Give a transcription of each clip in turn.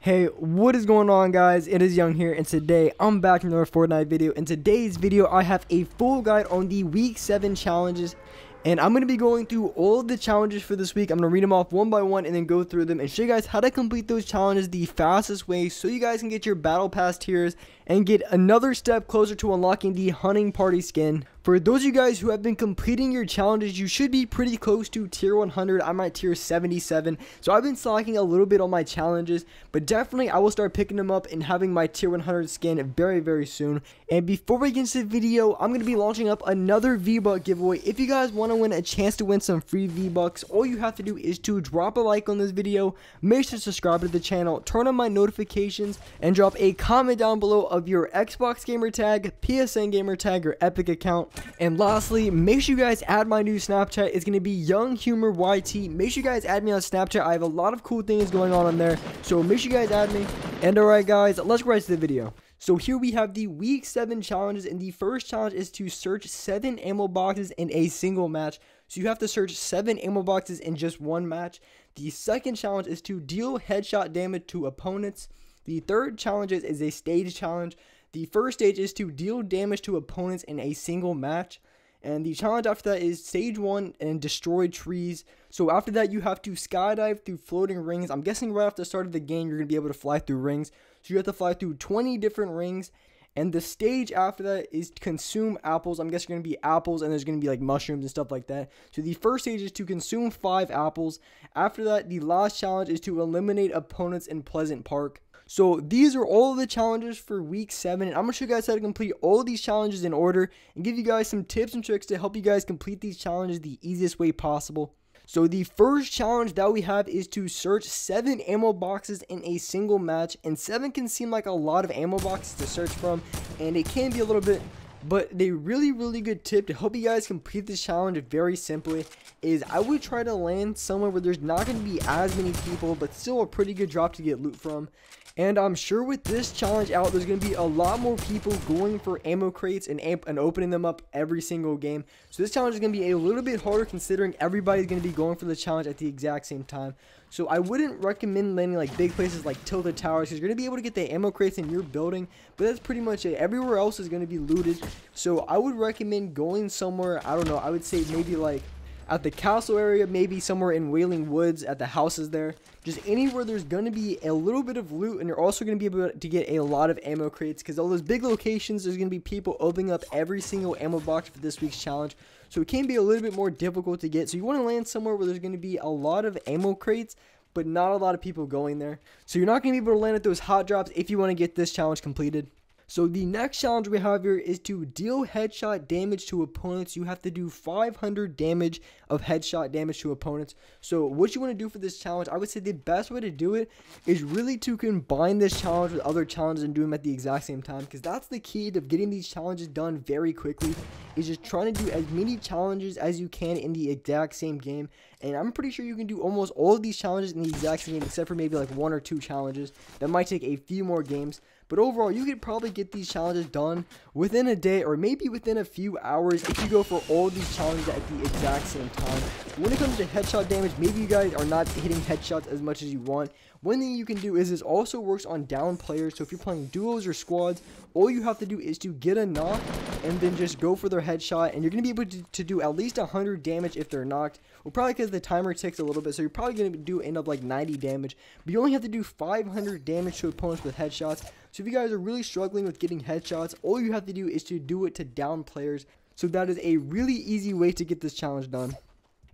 Hey, what is going on, guys? It is Young here, and today I'm back in another Fortnite video. In today's video, I have a full guide on the week 7 challenges, and I'm going to be going through all of the challenges for this week. I'm going to read them off one by one and then go through them and show you guys how to complete those challenges the fastest way so you guys can get your battle pass tiers and get another step closer to unlocking the hunting party skin. For those of you guys who have been completing your challenges, you should be pretty close to tier 100. I'm at tier 77, so I've been slacking a little bit on my challenges, but definitely I will start picking them up and having my tier 100 skin very soon. And before we get into the video, I'm going to be launching up another V-Buck giveaway. If you guys want to win a chance to win some free V-Bucks, all you have to do is to drop a like on this video, make sure to subscribe to the channel, turn on my notifications, and drop a comment down below of your Xbox gamer tag, PSN gamer tag, or Epic account. And lastly, make sure you guys add my new Snapchat. It's going to be Young Humor YT. Make sure you guys add me on Snapchat. I have a lot of cool things going on there, so make sure you guys add me. And alright guys, let's get right to the video. So here we have the week 7 challenges, and the first challenge is to search 7 ammo boxes in a single match. So you have to search 7 ammo boxes in just one match. The second challenge is to deal headshot damage to opponents. The third challenge is a stage challenge. The first stage is to deal damage to opponents in a single match. And the challenge after that is stage 1 and destroy trees. So after that, you have to skydive through floating rings. I'm guessing right after the start of the game, you're going to be able to fly through rings. So you have to fly through 20 different rings. And the stage after that is consume apples. I'm guessing going to be apples, and there's going to be like mushrooms and stuff like that. So the first stage is to consume 5 apples. After that, the last challenge is to eliminate opponents in Pleasant Park. So these are all of the challenges for week 7, and I'm going to show you guys how to complete all of these challenges in order and give you guys some tips and tricks to help you guys complete these challenges the easiest way possible. So the first challenge that we have is to search 7 ammo boxes in a single match, and 7 can seem like a lot of ammo boxes to search from, and it can be a little bit, but the really good tip to help you guys complete this challenge very simply is I would try to land somewhere where there's not going to be as many people, but still a pretty good drop to get loot from. And I'm sure with this challenge out, there's going to be a lot more people going for ammo crates and opening them up every single game. So this challenge is going to be a little bit harder considering everybody's going to be going for the challenge at the exact same time. So I wouldn't recommend landing like big places like Tilted Towers, because you're going to be able to get the ammo crates in your building, but that's pretty much it. Everywhere else is going to be looted. So I would recommend going somewhere, I don't know, I would say maybe like at the castle area, maybe somewhere in Wailing Woods at the houses there. Just anywhere there's going to be a little bit of loot, and you're also going to be able to get a lot of ammo crates, because all those big locations, there's going to be people opening up every single ammo box for this week's challenge. So it can be a little bit more difficult to get. So you want to land somewhere where there's going to be a lot of ammo crates, but not a lot of people going there. So you're not going to be able to land at those hot drops if you want to get this challenge completed. So the next challenge we have here is to deal headshot damage to opponents. You have to do 500 damage of headshot damage to opponents. So what you want to do for this challenge, I would say the best way to do it is really to combine this challenge with other challenges and do them at the exact same time, because that's the key to getting these challenges done very quickly, is just trying to do as many challenges as you can in the exact same game. And I'm pretty sure you can do almost all of these challenges in the exact same game, except for maybe like 1 or 2 challenges that might take a few more games. But overall, you could probably get these challenges done within a day or maybe within a few hours if you go for all these challenges at the exact same time. When it comes to headshot damage, maybe you guys are not hitting headshots as much as you want. One thing you can do is this also works on down players. So if you're playing duos or squads, all you have to do is to get a knock and then just go for their headshot, and you're going to be able to do at least 100 damage if they're knocked. Well, probably because the timer ticks a little bit, so you're probably going to end up like 90 damage, but you only have to do 500 damage to opponents with headshots. So if you guys are really struggling with getting headshots, all you have to do is to do it to down players. So that is a really easy way to get this challenge done.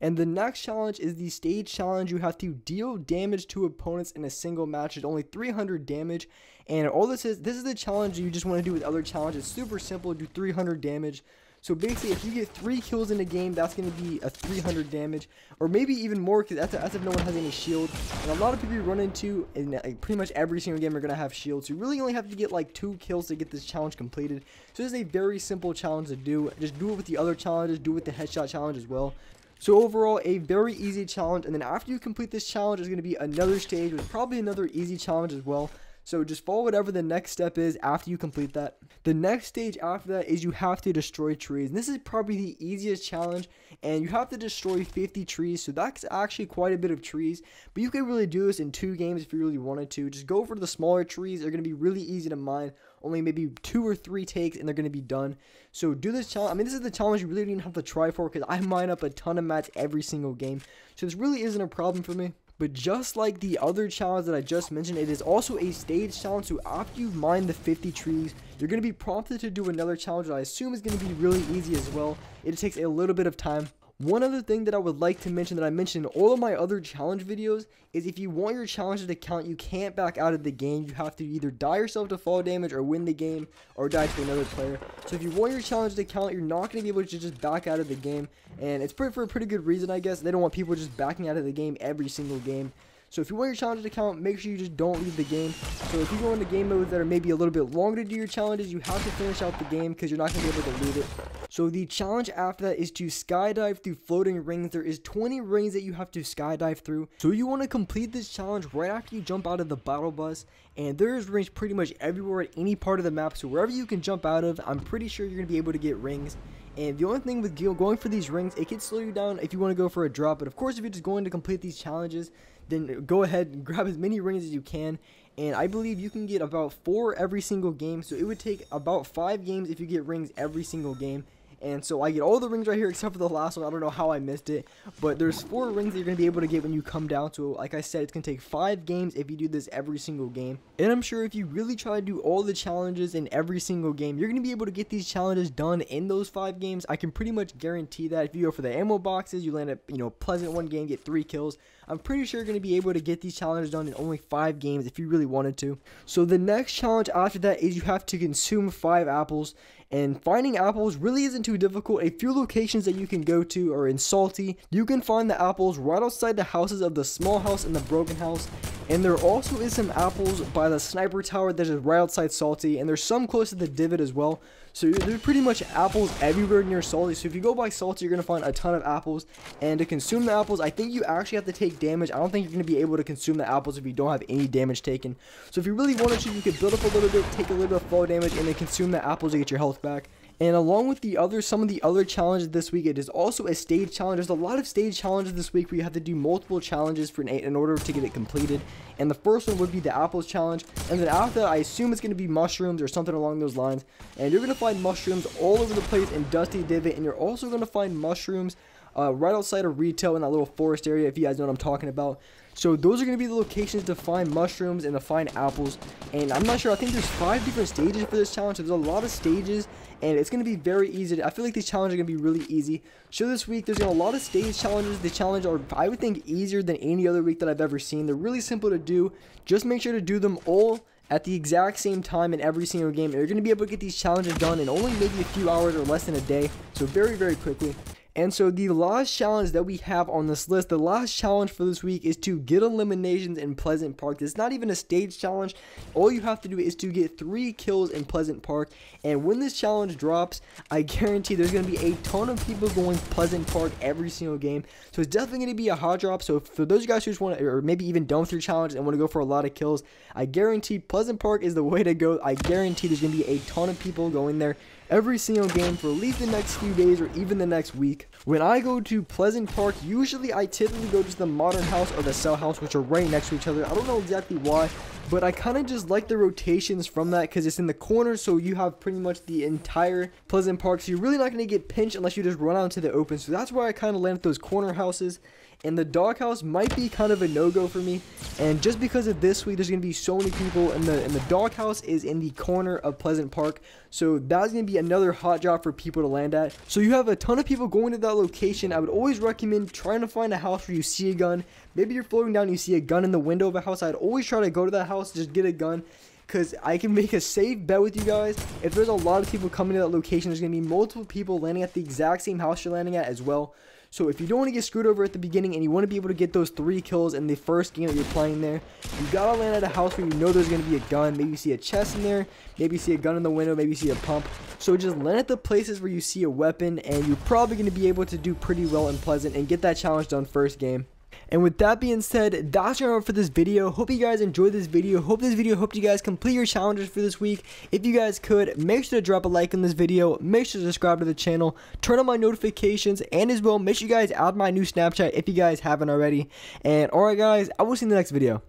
And the next challenge is the stage challenge. You have to deal damage to opponents in a single match. It's only 300 damage. And all this is the challenge you just want to do with other challenges. It's super simple. Do 300 damage. So basically, if you get 3 kills in a game, that's going to be a 300 damage, or maybe even more, because that's if no one has any shield. And a lot of people you run into in like pretty much every single game are going to have shields. So you really only have to get like 2 kills to get this challenge completed. So this is a very simple challenge to do. Just do it with the other challenges. Do it with the headshot challenge as well. So overall, a very easy challenge. And then after you complete this challenge, there's going to be another stage with probably another easy challenge as well. So just follow whatever the next step is after you complete that. The next stage after that is you have to destroy trees. And this is probably the easiest challenge, and you have to destroy 50 trees. So that's actually quite a bit of trees, but you can really do this in 2 games if you really wanted to. Just go for the smaller trees. They're going to be really easy to mine. Only maybe 2 or 3 takes and they're going to be done. So do this challenge. I mean, this is the challenge you really don't even have to try for, because I mine up a ton of mats every single game. So this really isn't a problem for me. But just like the other challenge that I just mentioned, it is also a stage challenge. So after you've mined the 50 trees, you're going to be prompted to do another challenge that I assume is going to be really easy as well. It takes a little bit of time. One other thing that I would like to mention that I mentioned in all of my other challenge videos is if you want your challenges to count, you can't back out of the game. You have to either die yourself to fall damage or win the game or die to another player. So if you want your challenge to count, you're not going to be able to just back out of the game. And it's for a pretty good reason, I guess. They don't want people just backing out of the game every single game. So if you want your challenges to count, make sure you just don't leave the game. So if you go into game modes that are maybe a little bit longer to do your challenges, you have to finish out the game because you're not going to be able to leave it. So the challenge after that is to skydive through floating rings. There is 20 rings that you have to skydive through. So you want to complete this challenge right after you jump out of the battle bus. And there's rings pretty much everywhere at any part of the map. So wherever you can jump out of, I'm pretty sure you're going to be able to get rings. And the only thing with going for these rings, it can slow you down if you want to go for a drop. But of course, if you're just going to complete these challenges, then go ahead and grab as many rings as you can. And I believe you can get about 4 every single game. So it would take about 5 games if you get rings every single game. And so I get all the rings right here except for the last one. I don't know how I missed it, but there's 4 rings that you're going to be able to get when you come down. So like I said, it's going to take 5 games if you do this every single game. And I'm sure if you really try to do all the challenges in every single game, you're going to be able to get these challenges done in those 5 games. I can pretty much guarantee that. If you go for the ammo boxes, you land at, pleasant 1 game, get 3 kills. I'm pretty sure you're going to be able to get these challenges done in only 5 games if you really wanted to. So the next challenge after that is you have to consume 5 apples. And finding apples really isn't too difficult. A few locations that you can go to are in Salty. You can find the apples right outside the houses of the small house and the broken house. And there also is some apples by the sniper tower that is right outside Salty. And there's some close to the divot as well. So there's pretty much apples everywhere near Salty. So if you go by Salty, you're going to find a ton of apples. And to consume the apples, I think you actually have to take damage. I don't think you're going to be able to consume the apples if you don't have any damage taken. So if you really wanted to, you could build up a little bit, take a little bit of fall damage, and then consume the apples to get your health back. And along with some of the other challenges this week, it is also a stage challenge. There's a lot of stage challenges this week where you have to do multiple challenges in order to get it completed. And the first one would be the apples challenge. And then after that, I assume it's going to be mushrooms or something along those lines. And you're going to find mushrooms all over the place in Dusty Divot. And you're also going to find mushrooms right outside of retail in that little forest area, if you guys know what I'm talking about. So those are going to be the locations to find mushrooms and to find apples. And I'm not sure, I think there's 5 different stages for this challenge. So there's a lot of stages, and it's going to be very easy. I feel like these challenges are going to be really easy. So this week, there's a lot of stage challenges. The challenges are, I would think, easier than any other week that I've ever seen. They're really simple to do. Just make sure to do them all at the exact same time in every single game. And you're going to be able to get these challenges done in only maybe a few hours or less than a day. So very, very quickly. And so the last challenge that we have on this list, the last challenge for this week is to get eliminations in Pleasant Park. It's not even a stage challenge. All you have to do is to get 3 kills in Pleasant Park. And when this challenge drops, I guarantee there's going to be a ton of people going Pleasant Park every single game. So it's definitely going to be a hot drop. So for those guys who just want to, or maybe even done with your challenge and want to go for a lot of kills, I guarantee Pleasant Park is the way to go. I guarantee there's going to be a ton of people going there every single game for at least the next few days or even the next week. When I go to Pleasant Park, usually I typically go to the Modern House or the Cell House, which are right next to each other. I don't know exactly why, but I kind of just like the rotations from that because it's in the corner, so you have pretty much the entire Pleasant Park. So you're really not going to get pinched unless you just run out into the open. So that's why I kind of land at those corner houses. And the doghouse might be kind of a no-go for me. And just because of this week, there's going to be so many people. And the doghouse is in the corner of Pleasant Park. So that's going to be another hot job for people to land at. So you have a ton of people going to that location. I would always recommend trying to find a house where you see a gun. Maybe you're floating down and you see a gun in the window of a house. I'd always try to go to that house, just get a gun. Because I can make a safe bet with you guys. If there's a lot of people coming to that location, there's going to be multiple people landing at the exact same house you're landing at as well. So if you don't want to get screwed over at the beginning and you want to be able to get those 3 kills in the first game that you're playing there, you gotta land at a house where you know there's going to be a gun. Maybe you see a chest in there, maybe you see a gun in the window, maybe you see a pump. So just land at the places where you see a weapon, and you're probably going to be able to do pretty well in Pleasant and get that challenge done first game. And with that being said, that's all for this video. Hope you guys enjoyed this video. Hope you guys complete your challenges for this week. If you guys could, make sure to drop a like on this video. Make sure to subscribe to the channel. Turn on my notifications. And as well, make sure you guys add my new Snapchat if you guys haven't already. And alright guys, I will see you in the next video.